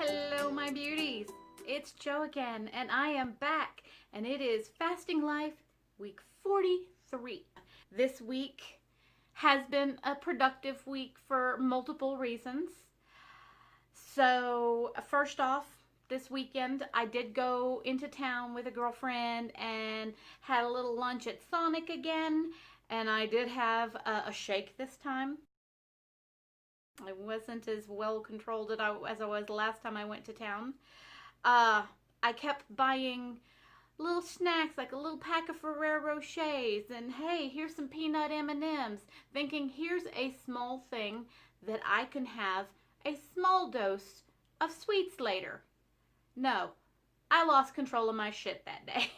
Hello, my beauties. It's Jo again, and I am back, and it is Fasting Life week 43. This week has been a productive week for multiple reasons. So, first off, this weekend I did go into town with a girlfriend and had a little lunch at Sonic again, and I did have a shake this time. I wasn't as well controlled as I was the last time I went to town. I kept buying little snacks, like a little pack of Ferrero Rochers, and hey, here's some peanut M&Ms, thinking here's a small thing that I can have a small dose of sweets later. No, I lost control of my shit that day.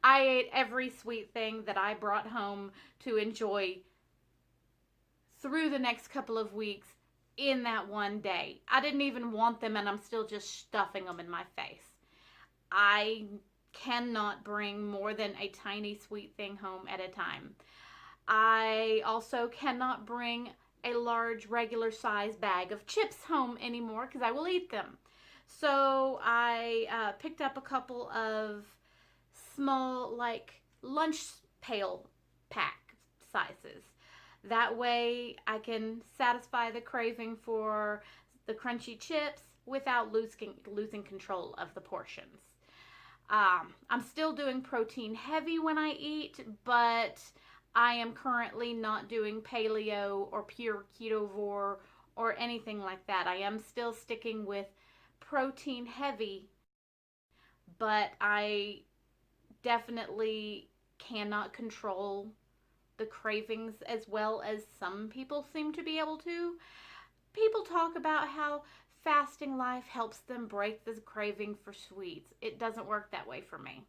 I ate every sweet thing that I brought home to enjoy through the next couple of weeks in that one day. I didn't even want them, and I'm still just stuffing them in my face. I cannot bring more than a tiny sweet thing home at a time. I also cannot bring a large regular size bag of chips home anymore because I will eat them. So I picked up a couple of small, like, lunch pail pack sizes. That way I can satisfy the craving for the crunchy chips without losing control of the portions. I'm still doing protein heavy when I eat, but I am currently not doing paleo or pure ketovore or anything like that. I am still sticking with protein heavy, but I definitely cannot control the cravings as well as some people seem to be able to. People talk about how fasting life helps them break the craving for sweets. It doesn't work that way for me.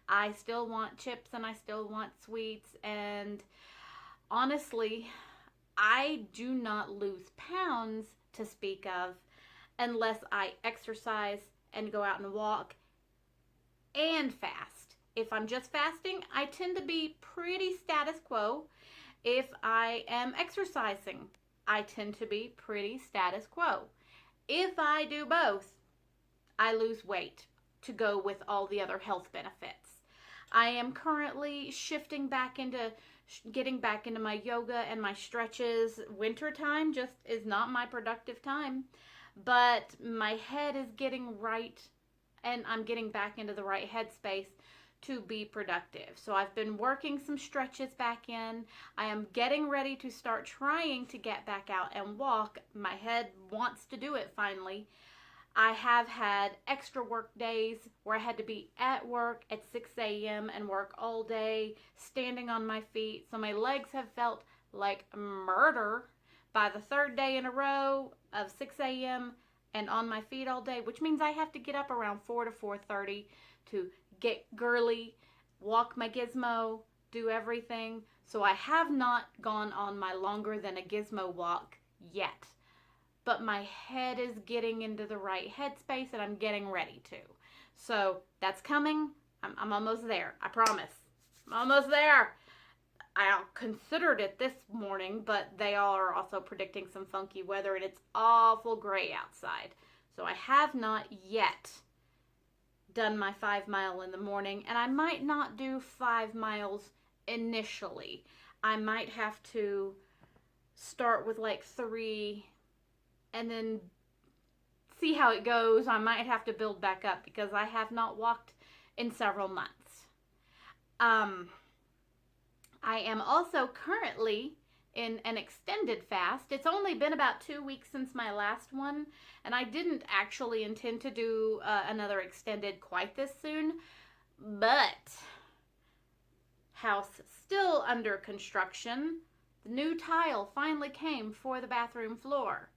I still want chips and I still want sweets, and honestly, I do not lose pounds to speak of unless I exercise and go out and walk and fast. If I'm just fasting, I tend to be pretty status quo. If I am exercising, I tend to be pretty status quo. If I do both, I lose weight to go with all the other health benefits. I am currently getting back into my yoga and my stretches. Wintertime just is not my productive time, but my head is getting right, and I'm getting back into the right headspace to be productive. So I've been working some stretches back in. I am getting ready to start trying to get back out and walk. My head wants to do it finally. I have had extra work days where I had to be at work at 6 a.m. and work all day, standing on my feet. So my legs have felt like murder by the third day in a row of 6 a.m. and on my feet all day, which means I have to get up around 4 to 4:30 to get girly, walk my gizmo, do everything. So I have not gone on my longer than a gizmo walk yet. But my head is getting into the right headspace and I'm getting ready to. So that's coming. I'm almost there. I promise. I'm almost there. I considered it this morning, but they all are also predicting some funky weather and it's awful gray outside. So I have not yet done my 5 mile in the morning, and I might not do 5 miles initially. I might have to start with like 3 and then see how it goes. I might have to build back up because I have not walked in several months. I am also currently in an extended fast. It's only been about 2 weeks since my last one, and I didn't actually intend to do another extended quite this soon, but house still under construction. The new tile finally came for the bathroom floor.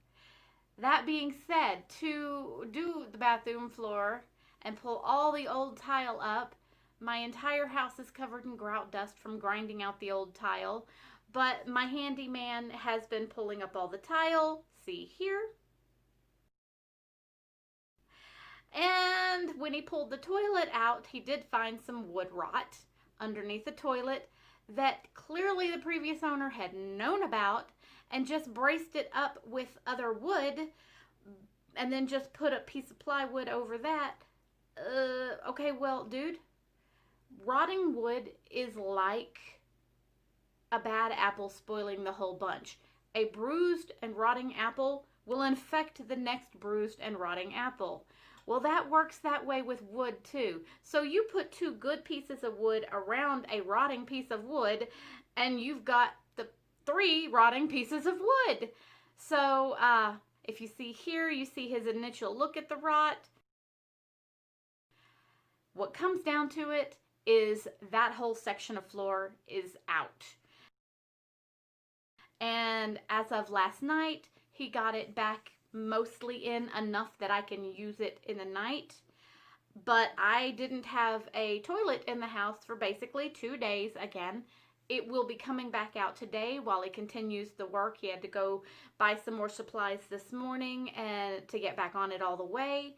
That being said, to do the bathroom floor and pull all the old tile up, my entire house is covered in grout dust from grinding out the old tile. But my handyman has been pulling up all the tile. See here. And when he pulled the toilet out, he did find some wood rot underneath the toilet that clearly the previous owner had known about and just braced it up with other wood and then just put a piece of plywood over that. Okay, well, dude, rotting wood is like a bad apple spoiling the whole bunch. A bruised and rotting apple will infect the next bruised and rotting apple. Well, that works that way with wood too. So you put two good pieces of wood around a rotting piece of wood, and you've got the three rotting pieces of wood. So if you see here, you see his initial look at the rot. What comes down to it is that whole section of floor is out. And as of last night, he got it back mostly in enough that I can use it in the night. But I didn't have a toilet in the house for basically 2 days again. It will be coming back out today while he continues the work. He had to go buy some more supplies this morning and to get back on it all the way.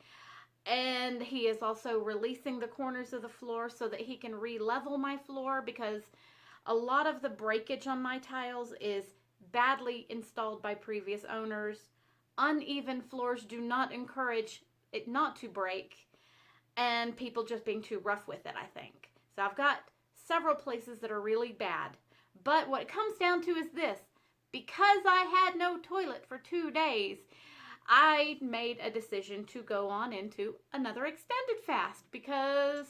And he is also releasing the corners of the floor so that he can re-level my floor, because a lot of the breakage on my tiles is badly installed by previous owners. Uneven floors do not encourage it not to break, and people just being too rough with it, I think. So I've got several places that are really bad. But what it comes down to is this. Because I had no toilet for 2 days, I made a decision to go on into another extended fast, because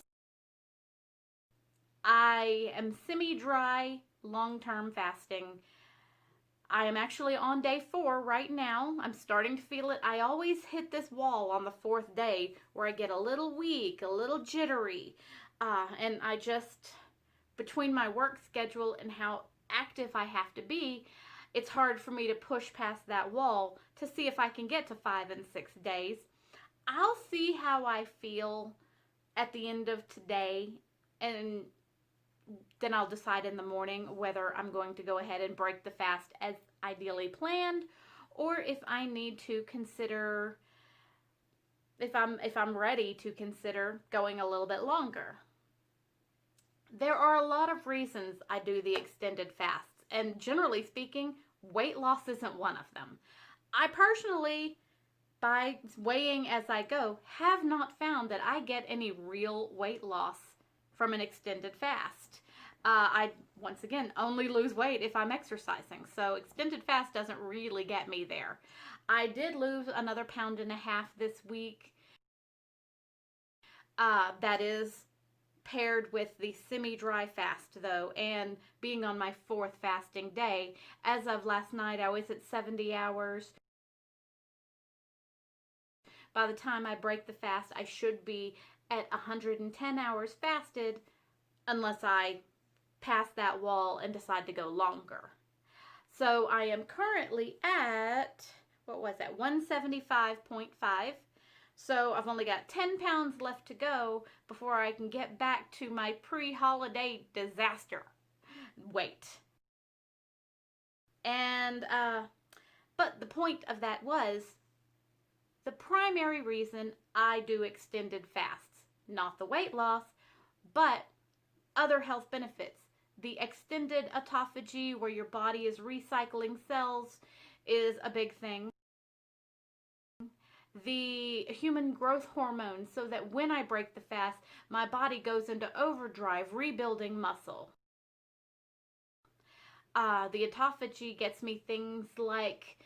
I am semi-dry long-term fasting. I am actually on day 4 right now. I'm starting to feel it. I always hit this wall on the 4th day where I get a little weak, a little jittery. And I just, between my work schedule and how active I have to be, it's hard for me to push past that wall to see if I can get to 5 and 6 days. I'll see how I feel at the end of today, and then I'll decide in the morning whether I'm going to go ahead and break the fast as ideally planned, or if I need to consider, if I'm ready to consider going a little bit longer. There are a lot of reasons I do the extended fasts, and generally speaking, weight loss isn't one of them. I personally, by weighing as I go, have not found that I get any real weight loss from an extended fast. I, once again, only lose weight if I'm exercising, so extended fast doesn't really get me there. I did lose another 1.5 pounds this week. That is paired with the semi-dry fast, though, and being on my 4th fasting day. As of last night, I was at 70 hours. By the time I break the fast, I should be at 110 hours fasted, unless I pass that wall and decide to go longer. So I am currently at, what was that, 175.5. So I've only got 10 pounds left to go before I can get back to my pre-holiday disaster weight. And, but the point of that was, the primary reason I do extended fasts, not the weight loss, but other health benefits. The extended autophagy, where your body is recycling cells, is a big thing. The human growth hormone, so that when I break the fast, my body goes into overdrive, rebuilding muscle. The autophagy gets me things like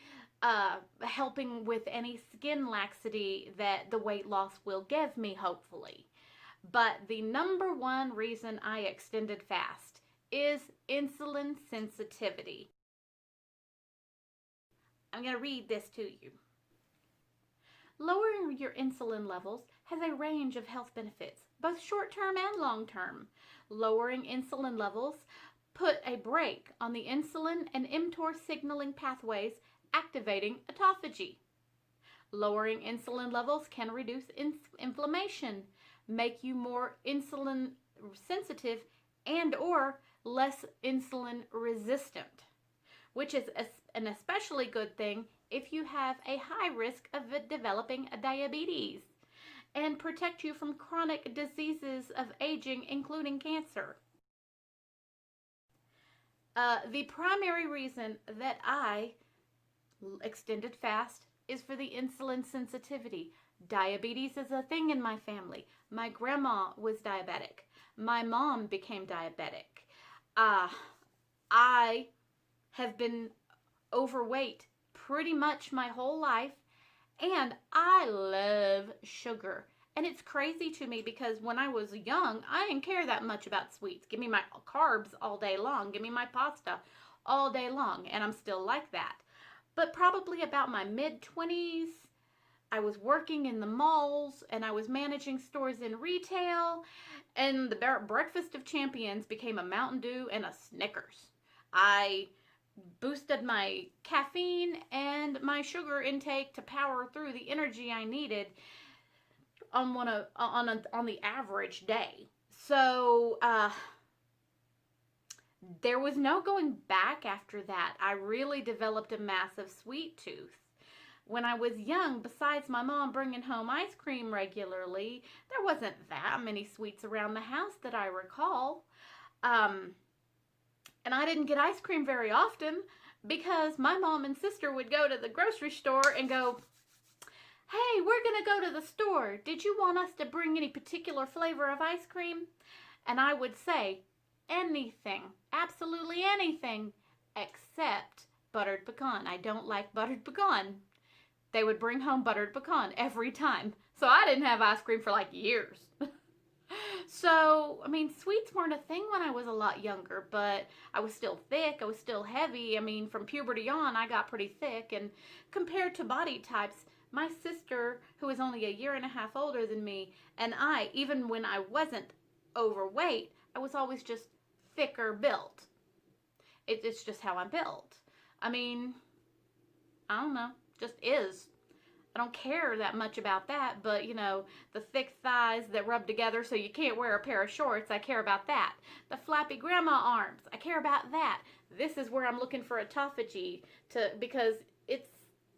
helping with any skin laxity that the weight loss will give me, hopefully. But the number one reason I extended fast is insulin sensitivity. I'm going to read this to you. Lowering your insulin levels has a range of health benefits, both short-term and long-term. Lowering insulin levels put a brake on the insulin and mTOR signaling pathways, activating autophagy. Lowering insulin levels can reduce inflammation, make you more insulin sensitive and or less insulin resistant, which is an especially good thing if you have a high risk of developing diabetes, and protect you from chronic diseases of aging, including cancer. The primary reason that I extended fast is for the insulin sensitivity. Diabetes is a thing in my family. My grandma was diabetic. My mom became diabetic. Uh, I have been overweight pretty much my whole life, and I love sugar. And it's crazy to me because when I was young, I didn't care that much about sweets. Give me my carbs all day long. Give me my pasta all day long. And I'm still like that. But probably about my mid-20s, I was working in the malls and I was managing stores in retail. And the breakfast of champions became a Mountain Dew and a Snickers. I boosted my caffeine and my sugar intake to power through the energy I needed on the average day. So there was no going back after that. I really developed a massive sweet tooth. When I was young, besides my mom bringing home ice cream regularly, there wasn't that many sweets around the house that I recall. And I didn't get ice cream very often because my mom and sister would go to the grocery store and go, "Hey, we're going to go to the store. Did you want us to bring any particular flavor of ice cream?" And I would say, anything, absolutely anything, except buttered pecan. I don't like buttered pecan. They would bring home buttered pecan every time. So I didn't have ice cream for like years. So, I mean, sweets weren't a thing when I was a lot younger, but I was still thick. I was still heavy. I mean, from puberty on, I got pretty thick. And compared to body types, my sister, who was only a year and a half older than me, and I, even when I wasn't overweight, I was always just thicker built. It's just how I'm built. I mean, I don't know, just is. I don't care that much about that, but you know, the thick thighs that rub together so you can't wear a pair of shorts, I care about that. The flappy grandma arms, I care about that. This is where I'm looking for autophagy because it's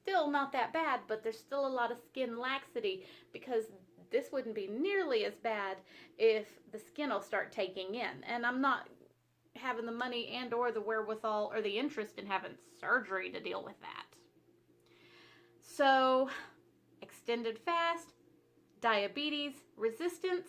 still not that bad, but there's still a lot of skin laxity because this wouldn't be nearly as bad if the skin will start taking in. And I'm not having the money and or the wherewithal or the interest in having surgery to deal with that. So, extended fast, diabetes, resistance,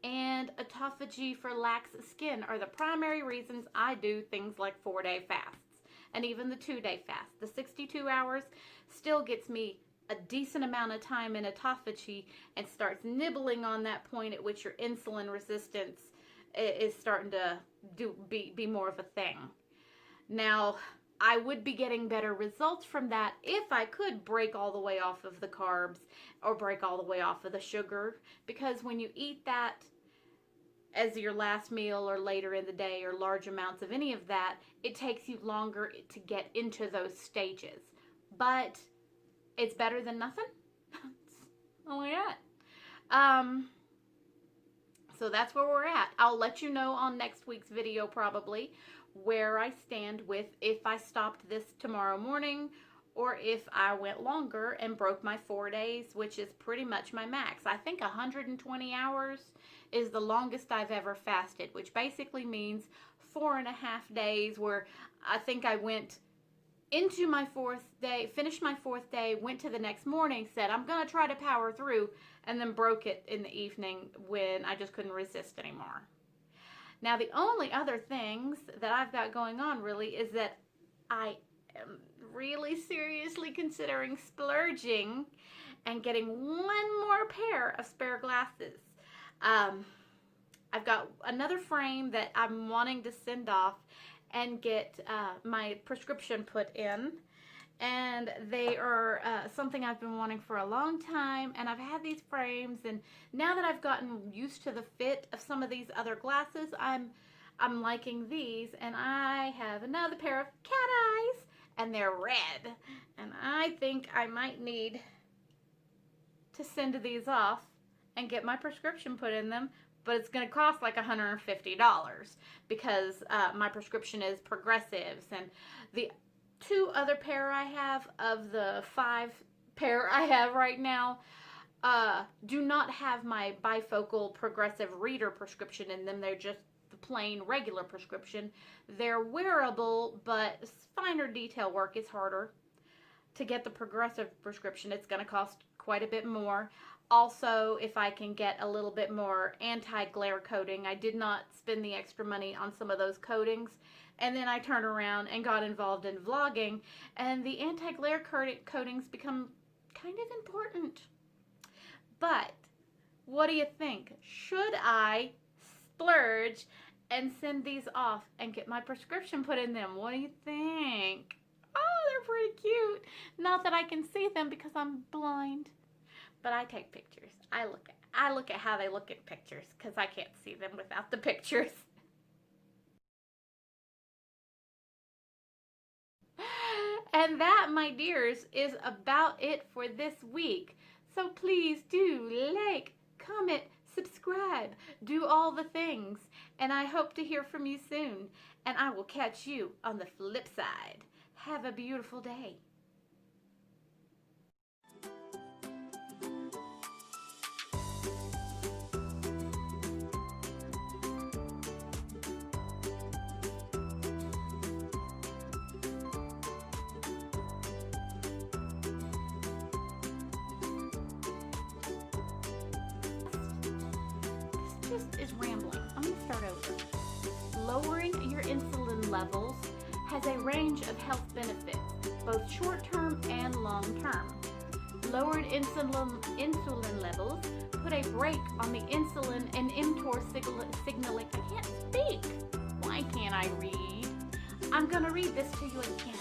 and autophagy for lax skin are the primary reasons I do things like 4-day fasts. And even the 2-day fast. The 62 hours still gets me a decent amount of time in autophagy and starts nibbling on that point at which your insulin resistance is starting to be more of a thing. Now, I would be getting better results from that if I could break all the way off of the carbs or break all the way off of the sugar, because when you eat that as your last meal or later in the day or large amounts of any of that, it takes you longer to get into those stages. But it's better than nothing. Oh my God. So that's where we're at. I'll let you know on next week's video probably where I stand with if I stopped this tomorrow morning or if I went longer and broke my 4 days, which is pretty much my max. I think 120 hours is the longest I've ever fasted, which basically means 4.5 days where I think I went into my 4th day, finished my 4th day, went to the next morning, said I'm going to try to power through, and then broke it in the evening when I just couldn't resist anymore. Now, the only other things that I've got going on really is that I am really seriously considering splurging and getting one more pair of spare glasses. I've got another frame that I'm wanting to send off and get my prescription put in. And they are something I've been wanting for a long time. And I've had these frames, and now that I've gotten used to the fit of some of these other glasses, I'm liking these. And I have another pair of cat eyes, and they're red. And I think I might need to send these off and get my prescription put in them. But it's going to cost like $150 because my prescription is Progressives. And the 2 other pair I have of the 5 pair I have right now do not have my bifocal progressive reader prescription in them. They're just the plain regular prescription. They're wearable, but finer detail work is harder. to get the progressive prescription, it's going to cost quite a bit more. Also, if I can get a little bit more anti-glare coating, I did not spend the extra money on some of those coatings. And then I turned around and got involved in vlogging, and the anti-glare coatings become kind of important. But what do you think? Should I splurge and send these off and get my prescription put in them? What do you think? Oh, they're pretty cute. Not that I can see them because I'm blind, but I take pictures. I look at how they look in pictures because I can't see them without the pictures. And that, my dears, is about it for this week. So please do like, comment, subscribe, do all the things. And I hope to hear from you soon. And I will catch you on the flip side. Have a beautiful day. This just is rambling. I'm going to start over. Lowering your insulin levels has a range of health benefits, both short-term and long-term. Lowered insulin levels put a brake on the insulin and mTOR signaling. I can't speak. Why can't I read? I'm going to read this to you again.